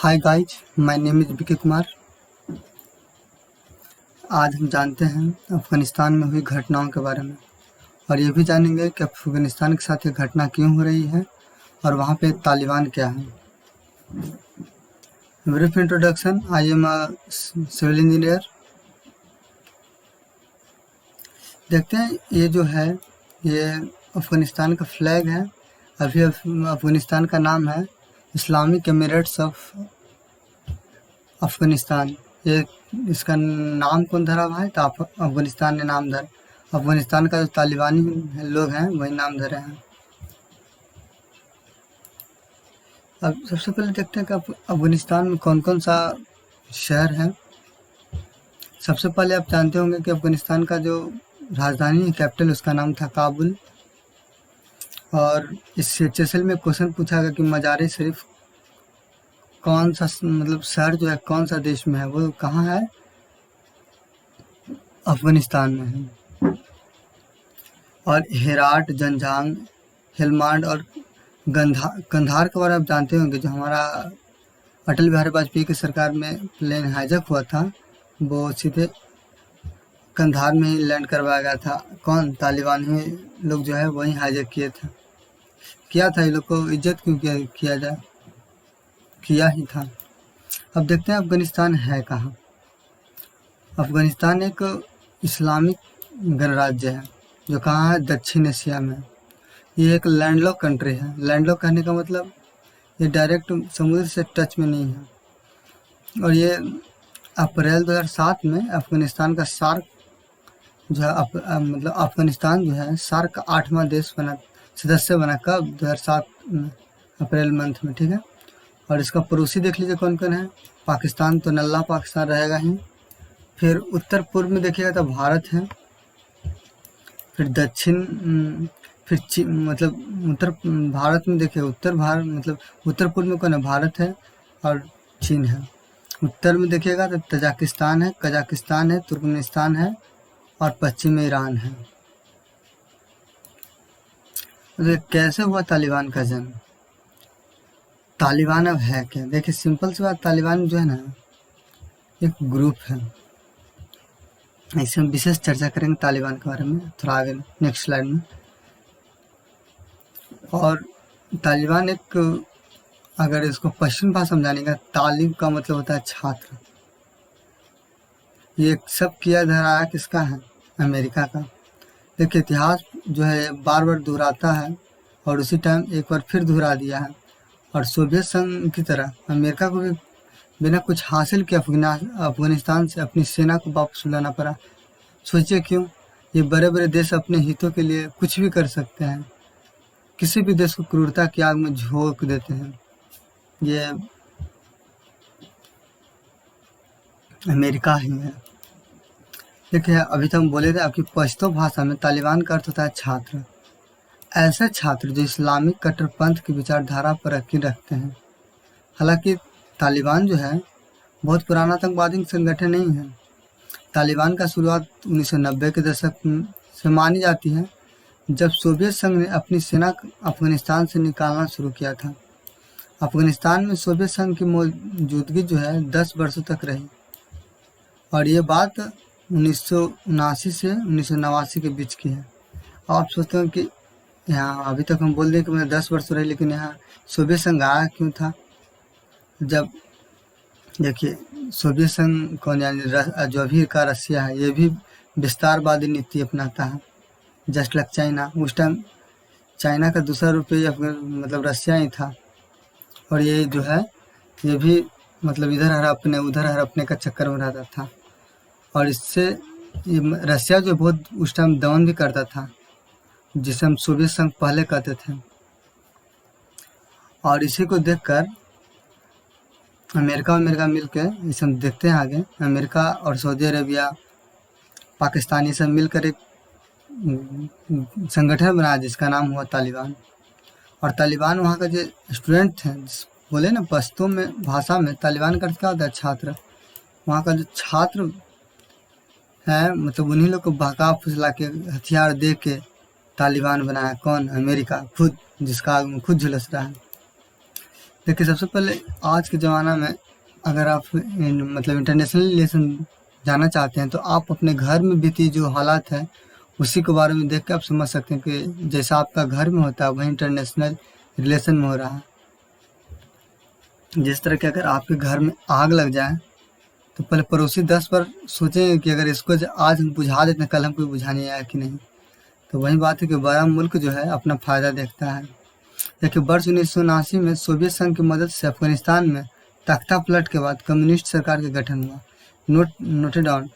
Hi guys, my name is Vicky Kumar. आज हम जानते हैं अफ़गानिस्तान में हुई घटनाओं के बारे में और ये भी जानेंगे कि अफ़गानिस्तान के साथ ये घटना क्यों हो रही है और वहाँ पे तालिबान क्या है। Brief introduction, I am a civil engineer. देखते हैं ये जो है ये अफ़गानिस्तान का फ्लैग है। अभी अफ़गानिस्तान का नाम है इस्लामिक एमिरेट्स ऑफ अफ़गानिस्तान। ये इसका नाम कौन धरा हुआ है? तो अफ़गानिस्तान ने नाम धरा। अफ़गानिस्तान का जो तालिबानी लोग हैं वही नाम धरे हैं। अब सबसे पहले देखते हैं कि अफ़गानिस्तान में कौन कौन सा शहर है। सबसे पहले आप जानते होंगे कि अफ़गानिस्तान का जो राजधानी कैपिटल उसका नाम था काबुल। और इस HSL में क्वेश्चन पूछा गया कि मज़ार शरीफ कौन सा शहर जो है कौन सा देश में है, वो कहाँ है? अफ़गानिस्तान में है। और हेराट, जंजांग, हेलमांड और कंधार के बारे में आप जानते होंगे। जो हमारा अटल बिहारी वाजपेयी की सरकार में प्लेन हाईजैक हुआ था वो सीधे कंधार में ही लैंड करवाया गया था। कौन? तालिबानी लोग जो है वही हाईजैक किया था। ये लोग को इज्जत क्यों किया जाए, किया ही था। अब देखते हैं अफ़गानिस्तान है कहाँ। अफ़गानिस्तान एक इस्लामिक गणराज्य है जो कहाँ है? दक्षिण एशिया में। ये एक लैंडलॉक कंट्री है। लैंडलॉक कहने का मतलब ये डायरेक्ट समुद्र से टच में नहीं है। और ये अप्रैल 2007 में अफ़गानिस्तान का सार्क जो है अफ़गानिस्तान जो है सार्क का 8वां सदस्य बना। कब? 2007 में, अप्रैल मंथ में, ठीक है। और इसका पड़ोसी देख लीजिए कौन कौन है। पाकिस्तान तो नल्ला पाकिस्तान रहेगा ही। फिर उत्तर पूर्व में देखिएगा तो भारत है। फिर दक्षिण फिर उत्तर भारत में देखिए उत्तर पूर्व में कौन है? भारत है और चीन है। उत्तर में देखिएगा तो तजाकिस्तान है, कजाकिस्तान है, तुर्कमेनिस्तान है और पश्चिम में ईरान है। तो कैसे हुआ तालिबान का जन्म? तालिबान अब है क्या? देखिए सिंपल सी बात, तालिबान जो है ना एक ग्रुप है। ऐसे हम विशेष चर्चा करेंगे तालिबान के बारे में थोड़ा आगे नेक्स्ट स्लाइड में। और तालिबान एक, अगर इसको पश्चिम भाषा में जानेगा, तालिब का मतलब होता है छात्र। ये सब किया जा रहा है किसका है? अमेरिका का। देखिए इतिहास जो है बार बार दोहराता है और उसी टाइम एक बार फिर दोहरा दिया है। और सोवियत संघ की तरह अमेरिका को भी बिना कुछ हासिल किए अफ़गानिस्तान से अपनी सेना को वापस बुलाना पड़ा। सोचिए क्यों? ये बड़े बड़े देश अपने हितों के लिए कुछ भी कर सकते हैं, किसी भी देश को क्रूरता की आग में झोंक देते हैं। ये अमेरिका ही है। देखिए अभी तो हम बोले थे आपकी पश्तो भाषा में तालिबान का अर्थ होता है छात्र। ऐसे छात्र जो इस्लामिक कट्टरपंथ की विचारधारा पर यकीन रखते हैं। हालांकि तालिबान जो है बहुत पुराना आतंकवादी संगठन नहीं है। तालिबान का शुरुआत 1990 के दशक से मानी जाती है, जब सोवियत संघ ने अपनी सेना अफ़गानिस्तान से निकालना शुरू किया था। अफ़गानिस्तान में सोवियत संघ की मौजूदगी जो है 10 वर्षों तक रही। और ये बात 1979 से 1989 के बीच की है। आप सोचते हैं कि यहाँ अभी तक हम बोल दें कि मतलब 10 वर्ष रही, लेकिन यहाँ सोवियत संघ आया क्यों था? जब देखिए सोवियत संघ कौन, यानी जो अभी का रसिया है, ये भी विस्तारवादी नीति अपनाता है, जस्ट लाइक चाइना। उस टाइम चाइना का दूसरा रूप रसिया ही था। और ये जो है ये भी इधर हड़पने उधर हड़पने का चक्कर में रहता था। और इससे ये रसिया जो बहुत उस टाइम दमन भी करता था, जिसे हम सोवियत संघ पहले कहते थे। और इसी को देखकर अमेरिका मिलके, इसे हम देखते हैं आगे, अमेरिका और सऊदी अरेबिया, पाकिस्तानी सब मिलकर एक संगठन बनाया जिसका नाम हुआ तालिबान। और तालिबान वहाँ का जो स्टूडेंट थे, बोले ना पश्तो में भाषा में तालिबान का अर्थ क्या होता है? छात्र। वहाँ का जो छात्र है उन्हीं लोग को बहका फुसला के हथियार दे के तालिबान बनाया। कौन? अमेरिका खुद, जिसका आग में खुद झुलस रहा है। देखिए, सबसे पहले आज के ज़माना में अगर आप मतलब इंटरनेशनल रिलेशन जानना चाहते हैं तो आप अपने घर में बीती जो हालात है उसी के बारे में देख के आप समझ सकते हैं कि जैसा आपका घर में होता है वही इंटरनेशनल रिलेशन में हो रहा है। जिस तरह के अगर आपके घर में आग लग जाए तो पहले पड़ोसी 10 बार सोचेंगे कि अगर इसको आज हम बुझा देते हैं कल हमको बुझाने आया कि नहीं। तो वही बात है कि बड़ा मुल्क जो है अपना फ़ायदा देखता है। देखिए, वर्ष 1979 में सोवियत संघ की मदद से अफगानिस्तान में तख्ता पलट के बाद कम्युनिस्ट सरकार का गठन हुआ। नोटे डाउन,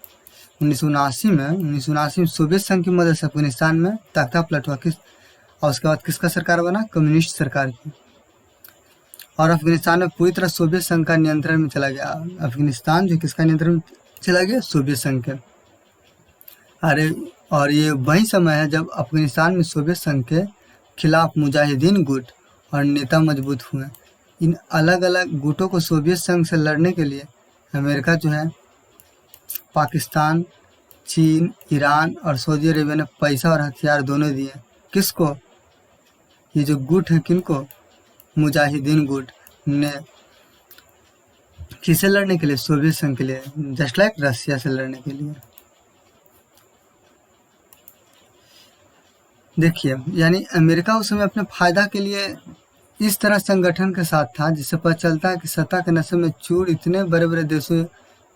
1979 में सोवियत संघ की मदद से अफगानिस्तान में तख्ता पलट हुआ और उसके बाद किसका सरकार बना? कम्युनिस्ट सरकार की। और अफगानिस्तान में पूरी तरह सोवियत संघ का नियंत्रण में चला गया। अफगानिस्तान जो किसका नियंत्रण में चला गया? सोवियत संघ के। अरे, और ये वही समय है जब अफगानिस्तान में सोवियत संघ के खिलाफ मुजाहिदीन गुट और नेता मजबूत हुए। इन अलग अलग गुटों को सोवियत संघ से लड़ने के लिए अमेरिका जो है पाकिस्तान, चीन, ईरान और सऊदी अरेबिया ने पैसा और हथियार दोनों दिए। किसको? ये जो गुट है, किनको? मुजाहिदीन गुट ने। किसे लड़ने के लिए? सोवियत संघ के लिए, जस्ट लाइक रसिया से लड़ने के लिए। देखिए, यानी अमेरिका उस समय अपने फायदा के लिए इस तरह संगठन के साथ था जिससे पता चलता है कि सत्ता के नशे में चूर इतने बड़े बड़े देशों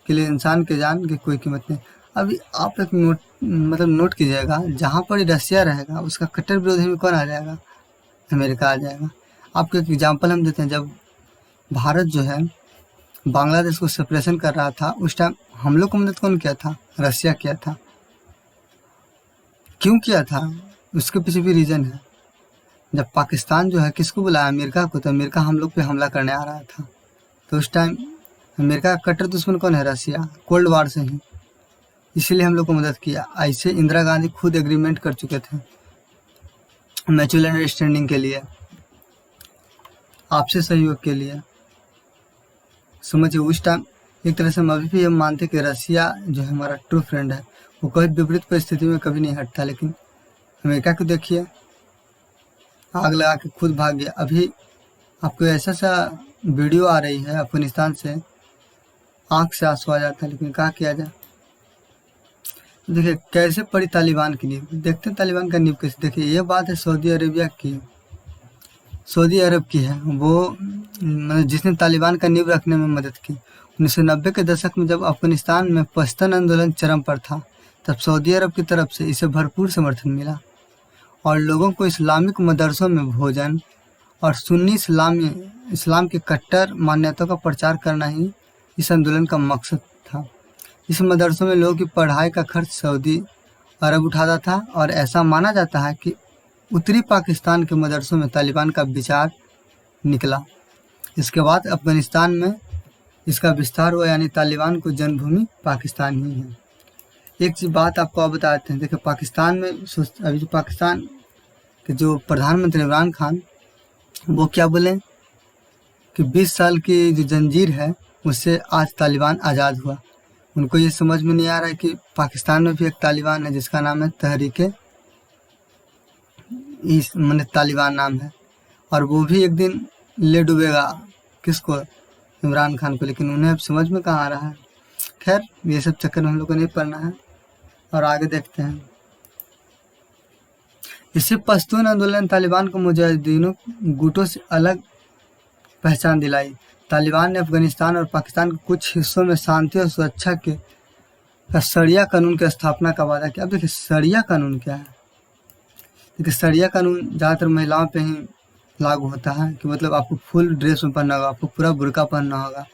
के लिए इंसान के जान की कोई कीमत नहीं। अभी आप एक नोट कीजिएगा, जहाँ पर रसिया रहेगा उसका कट्टर विरोधी में कौन आ जाएगा? अमेरिका आ जाएगा। आपको एक एग्जाम्पल हम देते हैं, जब भारत जो है बांग्लादेश को सेपरेशन कर रहा था उस टाइम हम लोग को मदद कौन किया था? रसिया किया था। क्यों किया था? उसके पीछे भी रीज़न है। जब पाकिस्तान जो है किसको बुलाया? अमेरिका को। तो अमेरिका हम लोग पे हमला करने आ रहा था तो उस टाइम अमेरिका का कट्टर दुश्मन कौन है? रसिया, कोल्ड वार से ही। इसीलिए हम लोग को मदद किया। ऐसे इंदिरा गांधी खुद एग्रीमेंट कर चुके थे म्यूचुअल अंडरस्टैंडिंग के लिए, आपसे सहयोग के लिए। समझिए, उस टाइम एक तरह से हम अभी भी हम मानते कि रसिया जो है हमारा ट्रू फ्रेंड है। वो कोई विपरीत परिस्थिति में कभी नहीं हटता। लेकिन अमेरिका को देखिए, आग लगा के खुद भाग गया। अभी आपको ऐसा वीडियो आ रही है अफगानिस्तान से, आँख से आंसू आ जाता है। लेकिन क्या किया जाए? देखिए कैसे पड़ी तालिबान की नींव। देखते हैं तालिबान का नींव कैसे। देखिए, ये बात है सऊदी अरेबिया की, सऊदी अरब की है। वो मतलब जिसने तालिबान का नींव रखने में मदद की। 1990 के दशक में जब अफगानिस्तान में पश्तन आंदोलन चरम पर था तब सऊदी अरब की तरफ से इसे भरपूर समर्थन मिला और लोगों को इस्लामिक मदरसों में भोजन और सुन्नी इस्लाम के कट्टर मान्यताओं का प्रचार करना ही इस आंदोलन का मकसद था। इस मदरसों में लोगों की पढ़ाई का खर्च सऊदी अरब उठाता था और ऐसा माना जाता है कि उत्तरी पाकिस्तान के मदरसों में तालिबान का विचार निकला। इसके बाद अफगानिस्तान में इसका विस्तार हुआ, यानी तालिबान को जन्मभूमि पाकिस्तान ही है। एक चीज़ बात आपको आप बताते हैं। देखिए, पाकिस्तान में अभी जो पाकिस्तान के जो प्रधानमंत्री इमरान खान, वो क्या बोले कि 20 साल की जो जंजीर है उससे आज तालिबान आज़ाद हुआ। उनको ये समझ में नहीं आ रहा है कि पाकिस्तान में भी एक तालिबान है जिसका नाम है तहरीके तालिबान नाम है, और वो भी एक दिन ले डूबेगा। किसको? इमरान खान को। लेकिन उन्हें अब समझ में कहाँ आ रहा है। खैर, ये सब चक्कर में हम लोग को नहीं पड़ना है और आगे देखते हैं। इससे पश्तून आंदोलन तालिबान को मुजाहिदीनों गुटों से अलग पहचान दिलाई। तालिबान ने अफगानिस्तान और पाकिस्तान के कुछ हिस्सों में शांति और सुरक्षा के शरिया कानून की स्थापना का वादा किया। अब देखिए, शरिया कानून क्या है? देखिए, शरिया कानून ज़्यादातर महिलाओं पे ही लागू होता है कि मतलब आपको फुल ड्रेस में पहनना होगा, आपको पूरा बुर्का पहनना होगा।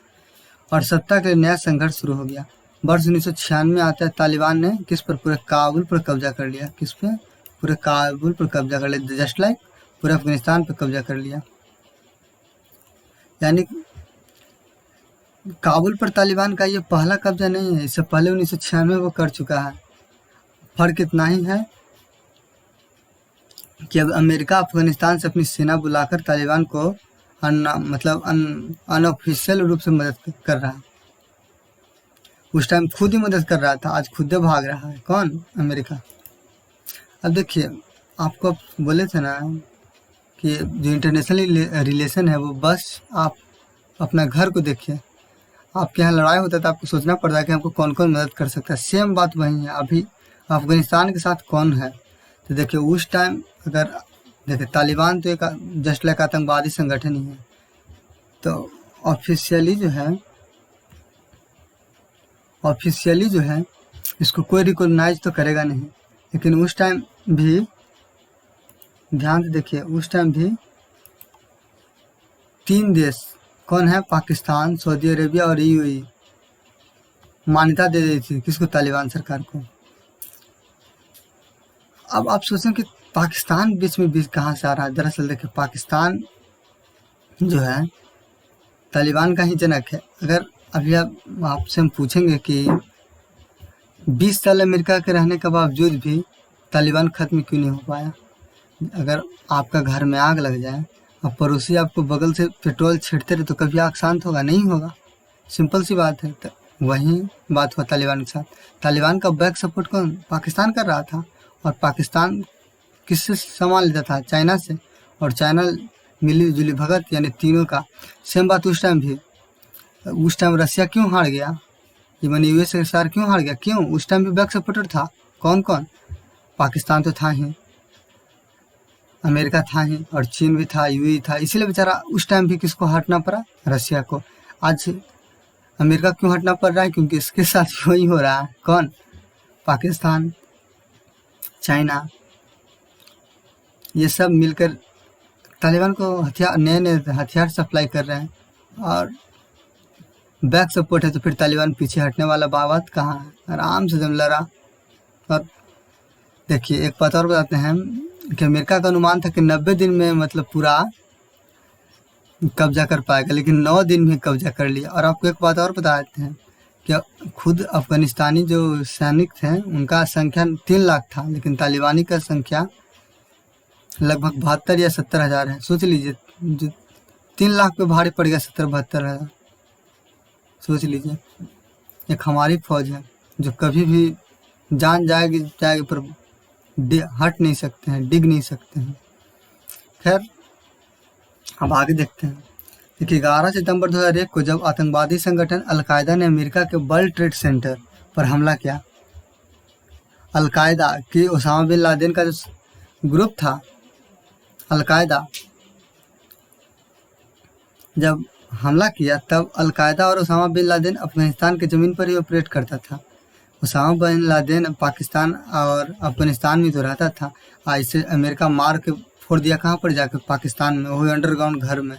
और सत्ता के लिए नया संघर्ष शुरू हो गया। वर्ष 1996 आता है, तालिबान ने किस पर? पूरे काबुल पर कब्जा कर लिया। किस पे? पूरे काबुल पर कब्जा कर लिया, जस्ट लाइक पूरे अफगानिस्तान पर कब्जा कर लिया। यानी काबुल पर तालिबान का ये पहला कब्जा नहीं है, इससे पहले 1996 वो कर चुका है। फर्क इतना ही है कि अब अमेरिका अफगानिस्तान से अपनी सेना बुलाकर तालिबान को अनऑफिशियल रूप से मदद कर रहा है। उस टाइम खुद ही मदद कर रहा था, आज खुद ही भाग रहा है। कौन? अमेरिका। अब देखिए, आपको बोले थे ना कि जो इंटरनेशनल रिलेशन है वो बस आप अपना घर को देखिए। आपके यहाँ लड़ाई होता है तो आपको सोचना पड़ता है कि हमको कौन कौन मदद कर सकता है। सेम बात वही है, अभी अफगानिस्तान के साथ कौन है। तो देखिए उस टाइम अगर देखिए तालिबान तो एक जस्ट लाइक आतंकवादी संगठन ही है, तो ऑफिशियली जो है इसको कोई रिकॉग्नाइज तो करेगा नहीं। लेकिन उस टाइम भी ध्यान से देखिए, उस टाइम भी 3 देश कौन है, पाकिस्तान, सऊदी अरेबिया और यूएई मान्यता दे दी थी किसको, तालिबान सरकार को। अब आप सोचें कि पाकिस्तान बीच कहाँ से आ रहा है। दरअसल देखिए पाकिस्तान जो है तालिबान का ही जनक है। अगर अभी आपसे हम पूछेंगे कि 20 साल अमेरिका के रहने के बावजूद भी तालिबान खत्म क्यों नहीं हो पाया। अगर आपका घर में आग लग जाए और पड़ोसी आपको बगल से पेट्रोल छिड़ते रहे तो कभी आग शांत होगा, नहीं होगा। सिंपल सी बात है। तो वही बात हुआ तालिबान के साथ। तालिबान का बैक सपोर्ट कौन, पाकिस्तान कर रहा था। और पाकिस्तान किससे सामान लेता था, चाइना से। और चाइना मिली जुली भगत यानी तीनों का सेम बात उस टाइम भी। उस टाइम रसिया क्यों हार गया, इवन यूएसएसआर क्यों हार गया, क्यों, उस टाइम भी बैक सपोर्टर था। कौन कौन, पाकिस्तान तो था ही, अमेरिका था ही, और चीन भी था, यूएई था। इसीलिए बेचारा उस टाइम भी किसको हटना पड़ा, रसिया को। आज अमेरिका क्यों हटना पड़ रहा है, क्योंकि इसके साथ वही हो रहा है। कौन, पाकिस्तान, चाइना, ये सब मिलकर तालिबान को नए नए हथियार सप्लाई कर रहे हैं। और बैक सपोर्ट है तो फिर तालिबान पीछे हटने वाला बात कहाँ है, आराम से जम लड़ा। और देखिए एक बात और बताते हैं कि अमेरिका का अनुमान था कि 90 दिन में मतलब पूरा कब्जा कर पाएगा, लेकिन 9 दिन में कब्जा कर लिया। और आपको एक बात और बता देते हैं कि खुद अफगानिस्तानी जो सैनिक थे उनका संख्या 3 लाख था, लेकिन तालिबानी का संख्या लगभग 72 या 70 हज़ार है। सोच लीजिए, जो 3 लाख पे भारी पड़ गया 70-72 हज़ार। सोच लीजिए, एक हमारी फौज है जो कभी भी जान जाएगी पर हट नहीं सकते हैं, डिग नहीं सकते हैं। खैर अब आगे देखते हैं। देखिए 11 सितंबर 2001 को जब आतंकवादी संगठन अलकायदा ने अमेरिका के वर्ल्ड ट्रेड सेंटर पर हमला किया, अलकायदा की ओसामा बिन लादेन का जो ग्रुप था अलकायदा, जब हमला किया तब अलकायदा और ओसामा बिन लादेन अफगानिस्तान के ज़मीन पर ही ऑपरेट करता था। ओसामा बिन लादेन पाकिस्तान और अफगानिस्तान में तो रहता था। ऐसे अमेरिका मार के फोड़ दिया कहाँ पर जाकर, पाकिस्तान में, वही अंडरग्राउंड घर में।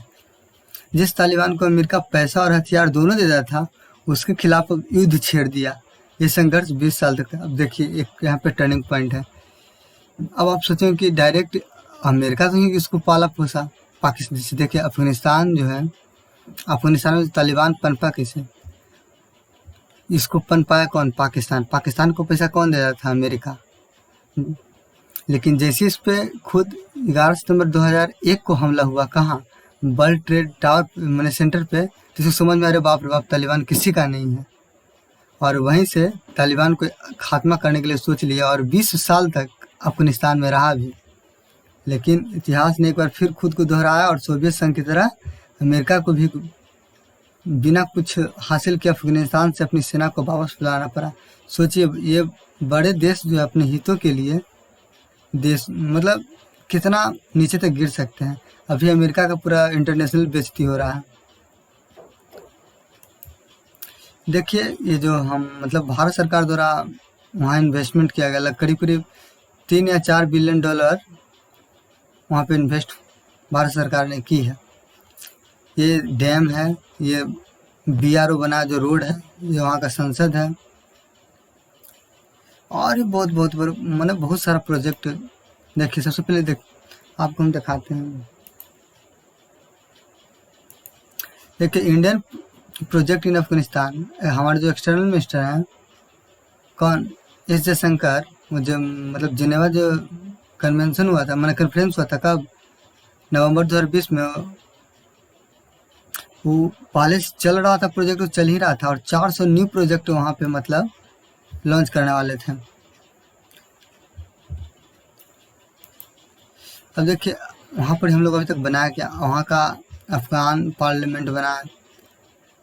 जिस तालिबान को अमेरिका पैसा और हथियार दोनों देता था उसके खिलाफ युद्ध छेड़ दिया। ये संघर्ष 20 साल तक था। अब देखिए एक यहाँ पे टर्निंग पॉइंट है। अब आप सोचें कि डायरेक्ट अमेरिका तो ही इसको पाला पोसा। पाकिस्तान से देखिए अफगानिस्तान जो है, अफगानिस्तान में तालिबान पनपा कैसे, इसको पन पाया कौन, पाकिस्तान। पाकिस्तान को पैसा कौन देता था, अमेरिका। लेकिन जैसे इस पे खुद 11 सितंबर 2001 को हमला हुआ, कहाँ, वर्ल्ड ट्रेड टावर मैंने सेंटर पे, तो इसको समझ में आ रहा, बाप रे बाप तालिबान किसी का नहीं है। और वहीं से तालिबान को खात्मा करने के लिए सोच लिया और 20 साल तक अफगानिस्तान में रहा भी। लेकिन इतिहास ने एक बार फिर खुद को दोहराया और सोवियत संघ की तरह अमेरिका को भी बिना कुछ हासिल किए अफगानिस्तान से अपनी सेना को वापस बुलाना पड़ा। सोचिए ये बड़े देश जो है अपने हितों के लिए देश मतलब कितना नीचे तक गिर सकते हैं। अभी अमेरिका का पूरा इंटरनेशनल बेइज्जती हो रहा है। देखिए ये जो हम मतलब भारत सरकार द्वारा वहाँ इन्वेस्टमेंट किया गया, करीब 3 या 4 बिलियन डॉलर वहाँ पे इन्वेस्ट भारत सरकार ने की है। ये डैम है, ये बीआरओ बना जो रोड है, ये वहाँ का संसद है, और ये बहुत बड़ा मतलब बहुत सारा प्रोजेक्ट। देखिए सबसे पहले आपको हम दिखाते हैं। देखिए इंडियन प्रोजेक्ट इन अफगानिस्तान, हमारे जो एक्सटर्नल मिनिस्टर हैं कौन, एस जयशंकर, जो मतलब जिनेवा जो कन्वेंशन हुआ था, मैंने कॉन्फ्रेंस हुआ था कब, नवंबर 2020 में। वो पहले चल रहा था प्रोजेक्ट, वो चल ही रहा था, और 400 न्यू प्रोजेक्ट वहाँ पे मतलब लॉन्च करने वाले थे। अब देखिए वहाँ पर हम लोग अभी तक बनाया क्या, वहाँ का अफ़गान पार्लियामेंट बना है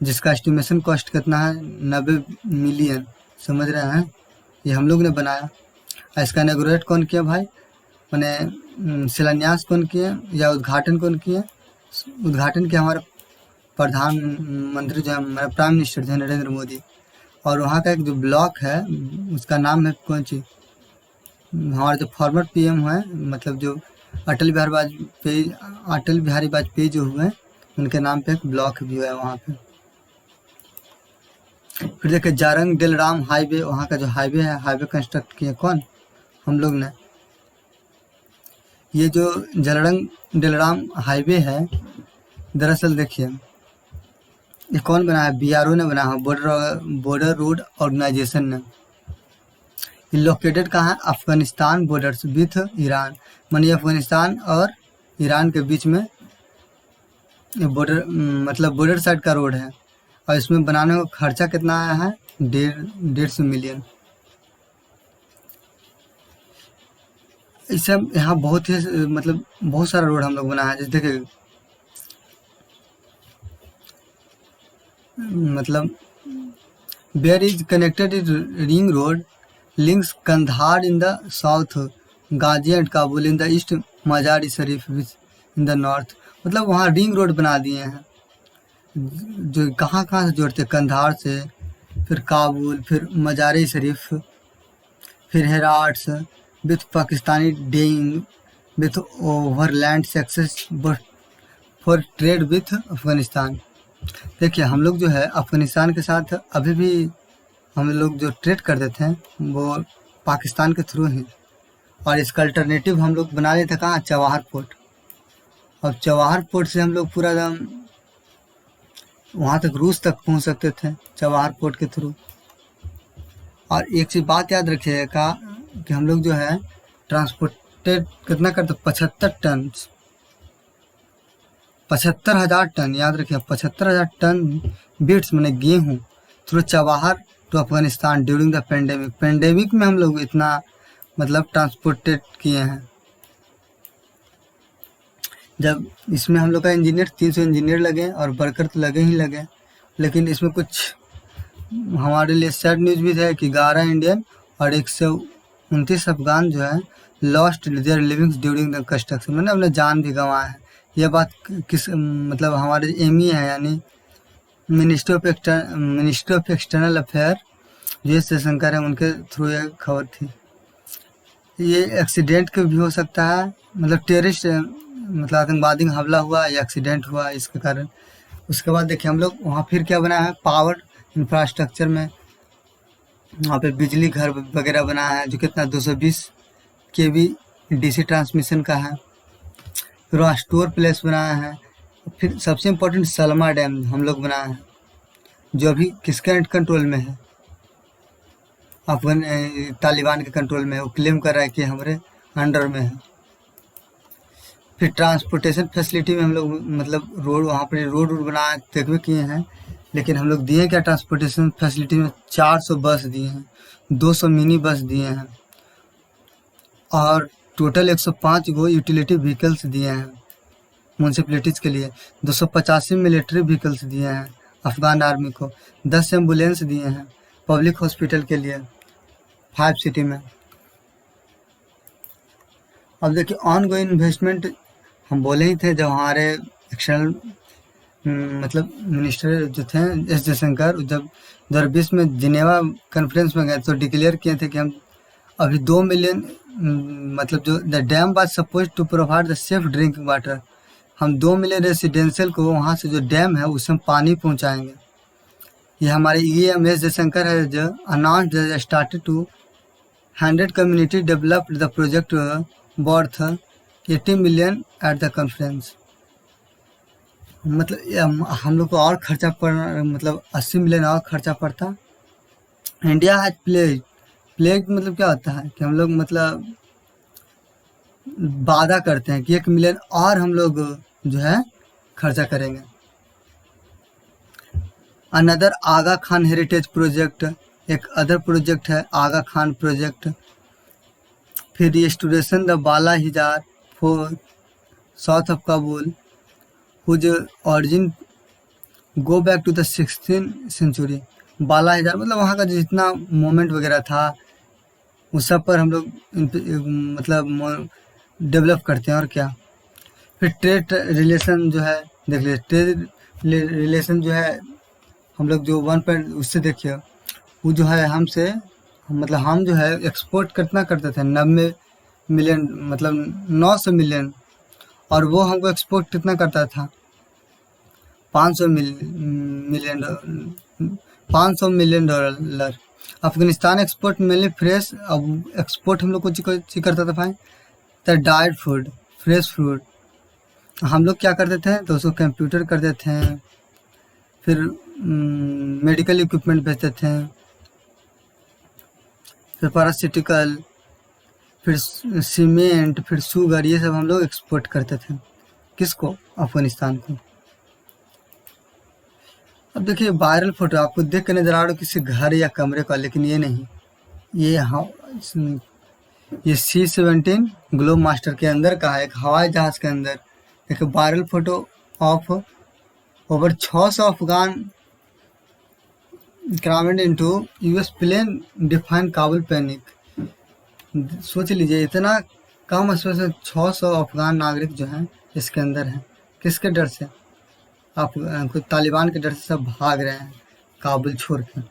जिसका एस्टिमेशन कॉस्ट कितना है 90 मिलियन, समझ रहे हैं, ये हम लोग ने बनाया। और इसका इनॉग्रेट कौन किया भाई, मैंने शिलान्यास कौन किए या उद्घाटन कौन किए, उद्घाटन किया हमारे प्रधानमंत्री जो है, हमारे प्राइम मिनिस्टर जो है नरेंद्र मोदी। और वहाँ का एक जो ब्लॉक है उसका नाम है कौन सी, हमारे जो फॉर्मर पीएम है, मतलब जो अटल बिहारी वाजपेयी जो हुए उनके नाम पे एक ब्लॉक भी है वहाँ पे। फिर देखिए जारंग दिलराम हाईवे, वहाँ का जो हाईवे है, हाईवे कंस्ट्रक्ट किए कौन, हम लोग ने। ये जो जलरंग दिलराम हाईवे है, दरअसल देखिए ये कौन बनाया, बीआरओ ने बनाया, बॉर्डर रोड ऑर्गेनाइजेशन ने। ये लोकेटेड कहाँ है, अफगानिस्तान बॉर्डर्स विथ ईरान, मानिए अफगानिस्तान और ईरान के बीच में बॉर्डर, मतलब बॉर्डर साइड का रोड है। और इसमें बनाने का खर्चा कितना आया है, 150 मिलियन। इससे यहाँ बहुत ही मतलब बहुत सारा रोड हम लोग बनाया है, जैसे देखिए मतलब where is connected ring road links Kandahar in the south, गाजी and Kabul in the east, Mazari Sharif in the north. मतलब वहाँ रिंग रोड बना दिए हैं जो कहाँ कहाँ से जोड़ते, कंधार से, फिर काबुल, फिर मजारी शरीफ, फिर Herats with Pakistani dying with overland success for trade with Afghanistan. देखिए हम लोग जो है अफगानिस्तान के साथ अभी भी हम लोग जो ट्रेड करते थे वो पाकिस्तान के थ्रू ही, और इसका अल्टरनेटिव हम लोग बना लेते कहाँ, चवाहर पोर्ट। और चवाहर पोर्ट से हम लोग पूरा एकदम वहाँ तक रूस तक पहुँच सकते थे चवाहर पोर्ट के थ्रू। और एक चीज़ बात याद रखिएगा कि हम लोग जो है ट्रांसपोर्टेड कितना करते, 75 टन, 75,000 टन, याद रखिए 75,000 टन बीट्स मैंने गेहूँ through Chabahar to Afghanistan during the pandemic में हम लोग इतना मतलब ट्रांसपोर्टेड किए हैं। जब इसमें हम लोग का इंजीनियर 300 इंजीनियर लगे और वर्कर तो लगे ही लगे, लेकिन इसमें कुछ हमारे लिए सैड न्यूज़ भी है कि 11 इंडियन और 129 अफगान जो है lost their livings during the construction, मैंने अपने जान भी गंवाया है। यह बात किस मतलब हमारे एमई है यानी मिनिस्ट्री ऑफ एक्सटर्नल अफेयर जो एस जयशंकर है, उनके थ्रू ये खबर थी। ये एक्सीडेंट भी हो सकता है, मतलब टेररिस्ट मतलब आतंकवादी हमला हुआ या एक्सीडेंट हुआ इसके कारण। उसके बाद देखिए हम लोग वहाँ फिर क्या बनाया है, पावर इंफ्रास्ट्रक्चर में वहाँ पे बिजली घर वगैरह बनाया है जो कितना 220 केवी डीसी ट्रांसमिशन का है। फिर वहाँ स्टोर प्लेस बनाया है। फिर सबसे इम्पोर्टेंट सलमा डैम हम लोग बनाया है जो अभी किसके कंट्रोल में है, अफगान तालिबान के कंट्रोल में है। वो क्लेम कर रहा है कि हमारे अंडर में है। फिर ट्रांसपोर्टेशन फैसिलिटी में हम लोग मतलब रोड वहाँ पर रोड बना देखवे किए हैं, लेकिन हम लोग दिए क्या ट्रांसपोर्टेशन फैसिलिटी में 400 बस दिए हैं, 200 मिनी बस दिए हैं और टोटल 105 गो यूटिलिटी व्हीकल्स दिए हैं म्यूनसिपलिटीज़ के लिए, 285 मिलिट्री व्हीकल्स दिए हैं अफगान आर्मी को, 10 एम्बुलेंस दिए हैं पब्लिक हॉस्पिटल के लिए 5 सिटी में। अब देखिए ऑन गोइंग इन्वेस्टमेंट हम बोले ही थे जब हमारे एक्सटर्नल मतलब मिनिस्टर जो थे एस जयशंकर जब 2020 में जिनेवा कॉन्फ्रेंस में गए तो डिक्लेयर किए थे कि हम अभी 2 मिलियन मतलब जो the dam was suppose to provide the safe drinking water, हम 2 मिलियन रेसिडेंशियल को वहाँ से जो डैम है उससे हम पानी पहुँचाएंगे। ये हमारे EM एस जयशंकर है जो announce started to 100 community developed the project worth 80 million at the conference. मतलब हम लोग को और खर्चा पड़ मतलब 80 मिलियन और खर्चा पड़ता। इंडिया हैज प्लेज मतलब क्या होता है कि हम लोग मतलब वादा करते हैं कि 1 मिलियन और हम लोग जो है खर्चा करेंगे। Another Aga Khan heritage project, एक अदर प्रोजेक्ट है आगा खान प्रोजेक्ट। फिर restoration the Bala Hisar for south of Kabul whose origin go back to the 16th century. 12,000 मतलब वहाँ का जितना मूवमेंट वगैरह था उस सब पर हम लोग मतलब डेवलप करते हैं। और क्या, फिर ट्रेड रिलेशन जो है देख लीजिए, ट्रेड रिलेशन जो है हम लोग जो 1 उससे देखिए, वो जो है हमसे मतलब हम जो है एक्सपोर्ट कितना करते थे 90 मिलियन मतलब 900 मिलियन, और वो हमको एक्सपोर्ट कितना करता था 500 million $500 million. Afghanistan export mainly fresh, अब एक्सपोर्ट हम लोग कुछ करता था भाई, तो ड्राइड फूड, फ्रेश फूड। हम लोग क्या करते थे तो उसको कंप्यूटर कर देते हैं, फिर मेडिकल इक्विपमेंट बेचते थे, फिर फार्मास्यूटिकल, फिर सीमेंट, फिर शुगर, ये सब हम लोग एक्सपोर्ट करते थे। किसको? अफगानिस्तान को। अब देखिए वायरल फोटो आपको देख कर नजर आ रहा हो किसी घर या कमरे का, लेकिन ये नहीं, ये C-17 ग्लोब मास्टर के अंदर का है, एक हवाई जहाज के अंदर एक viral photo of over 600 Afghan crowded into US plane define Kabul panic. सोच लीजिए इतना कम स्पेस में 600 अफगान नागरिक जो हैं इसके अंदर हैं। किसके डर से? आप कुछ तालिबान के डर से सब भाग रहे हैं काबुल छोड़ के।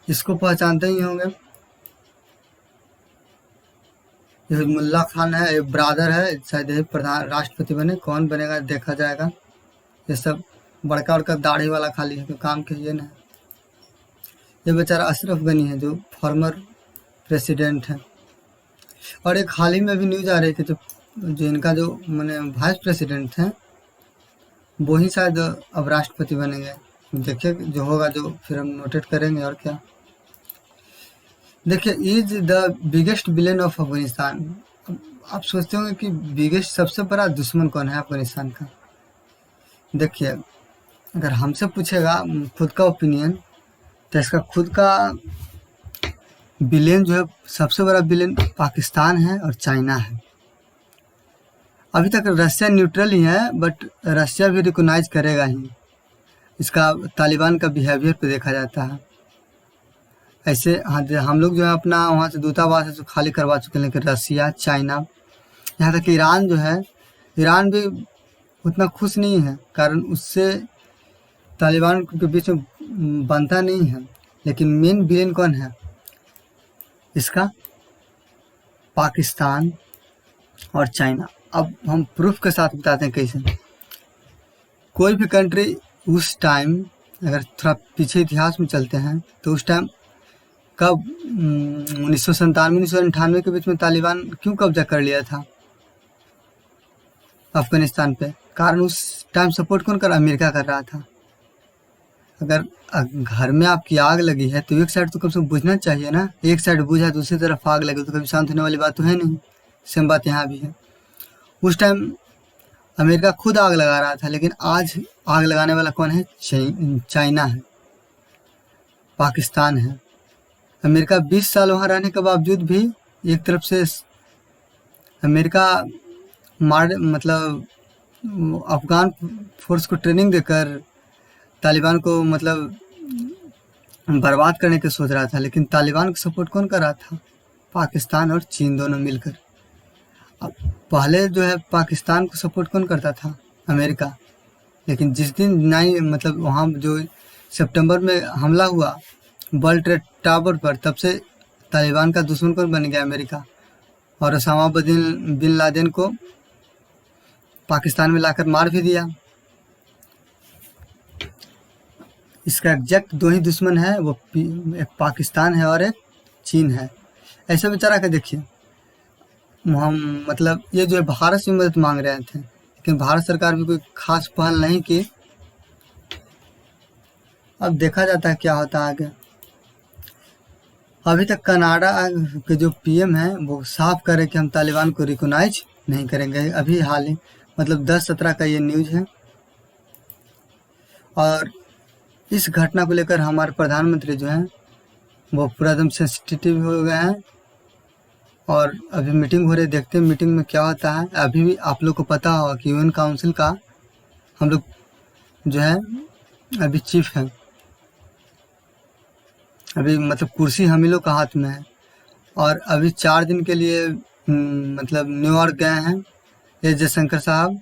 इसको पहचानते ही होंगे, ये मुल्ला खान है, ये ब्रादर है, शायद यही प्रधान राष्ट्रपति बने, कौन बनेगा देखा जाएगा। ये सब बड़का बड़का दाढ़ी वाला खाली है, काम के ये ना। ये बेचारा अशरफ गनी है जो फॉर्मर प्रेसिडेंट है। और एक हाल ही में भी न्यूज आ रही थी, जो इनका जो मैंने वाइस प्रेसिडेंट हैं वो ही शायद अब राष्ट्रपति बनेंगे। देखिए जो होगा, जो फिर हम नोटेट करेंगे। और क्या, देखिए is the biggest villain of Afghanistan. आप सोचते होंगे कि बिगेस्ट सबसे बड़ा दुश्मन कौन है अफगानिस्तान का। देखिए अगर हमसे पूछेगा खुद का ओपिनियन, तो इसका खुद का विलेन जो है, सबसे बड़ा विलेन पाकिस्तान है और चाइना है। अभी तक रशिया न्यूट्रल ही है, बट रशिया भी रिकॉग्नाइज करेगा ही। इसका तालिबान का बिहेवियर पे देखा जाता है। ऐसे हम लोग जो है अपना वहाँ से दूतावास है जो खाली करवा चुके हैं, लेकिन रशिया, चाइना, यहाँ तक कि ईरान जो है, ईरान भी उतना खुश नहीं है, कारण उससे तालिबान के बीच में बनता नहीं है। लेकिन मेन विलेन कौन है इसका? पाकिस्तान और चाइना। अब हम प्रूफ के साथ बताते हैं कैसे। कोई भी कंट्री उस टाइम, अगर थोड़ा पीछे इतिहास में चलते हैं, तो उस टाइम कब 1997-1998 के बीच में तालिबान क्यों कब्जा कर लिया था अफगानिस्तान पे? कारण उस टाइम सपोर्ट कौन कर? अमेरिका कर रहा था। अगर घर में आपकी आग लगी है तो एक साइड तो कम से कम बुझना चाहिए ना। एक साइड बुझा दूसरी तरफ आग लगी तो कभी शांत होने वाली बात तो है नहीं। सेम बात यहाँ भी है। उस टाइम अमेरिका खुद आग लगा रहा था, लेकिन आज आग लगाने वाला कौन है? चाइना है, पाकिस्तान है। अमेरिका 20 साल वहाँ रहने के बावजूद भी एक तरफ से अमेरिका मतलब अफगान फोर्स को ट्रेनिंग देकर तालिबान को मतलब बर्बाद करने की सोच रहा था, लेकिन तालिबान को सपोर्ट कौन कर रहा था? पाकिस्तान और चीन दोनों मिलकर। अब पहले जो है पाकिस्तान को सपोर्ट कौन करता था? अमेरिका। लेकिन जिस दिन मतलब वहाँ जो सितंबर में हमला हुआ वर्ल्ड ट्रेड टावर पर, तब से तालिबान का दुश्मन कौन बन गया? अमेरिका। और ओसामा बिन लादेन को पाकिस्तान में लाकर मार भी दिया। इसका एग्जैक्ट दो ही दुश्मन है, वो एक पाकिस्तान है और एक चीन है। ऐसा बेचारा का देखिए, हम मतलब ये जो है भारत से मदद मांग रहे थे, लेकिन भारत सरकार भी कोई खास पहल नहीं की। अब देखा जाता है क्या होता है आगे। अभी तक कनाडा के जो PM हैं वो साफ करे कि हम तालिबान को रिकॉग्नाइज नहीं करेंगे। अभी हाल ही मतलब 10-17 का ये न्यूज है। और इस घटना को लेकर हमारे प्रधानमंत्री जो हैं वो पूरा एकदम सेंसिटिव हो गए हैं। और अभी मीटिंग हो रही है, देखते हैं मीटिंग में क्या होता है। अभी भी आप लोग को पता होगा कि यूएन काउंसिल का हम लोग जो है अभी चीफ हैं, अभी मतलब कुर्सी हम ही लोग का हाथ में है। और अभी 4 दिन के लिए मतलब न्यूयॉर्क गए हैं एस जयशंकर साहब,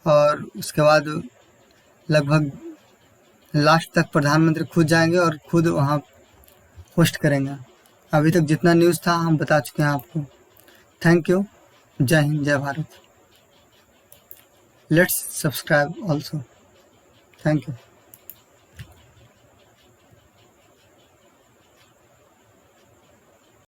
और उसके बाद लगभग लास्ट तक प्रधानमंत्री खुद जाएंगे और खुद वहाँ होस्ट करेंगे। अभी तक जितना न्यूज़ था हम बता चुके हैं आपको। Thank you. जय हिंद, जय Bharat. Let's subscribe also. Thank you.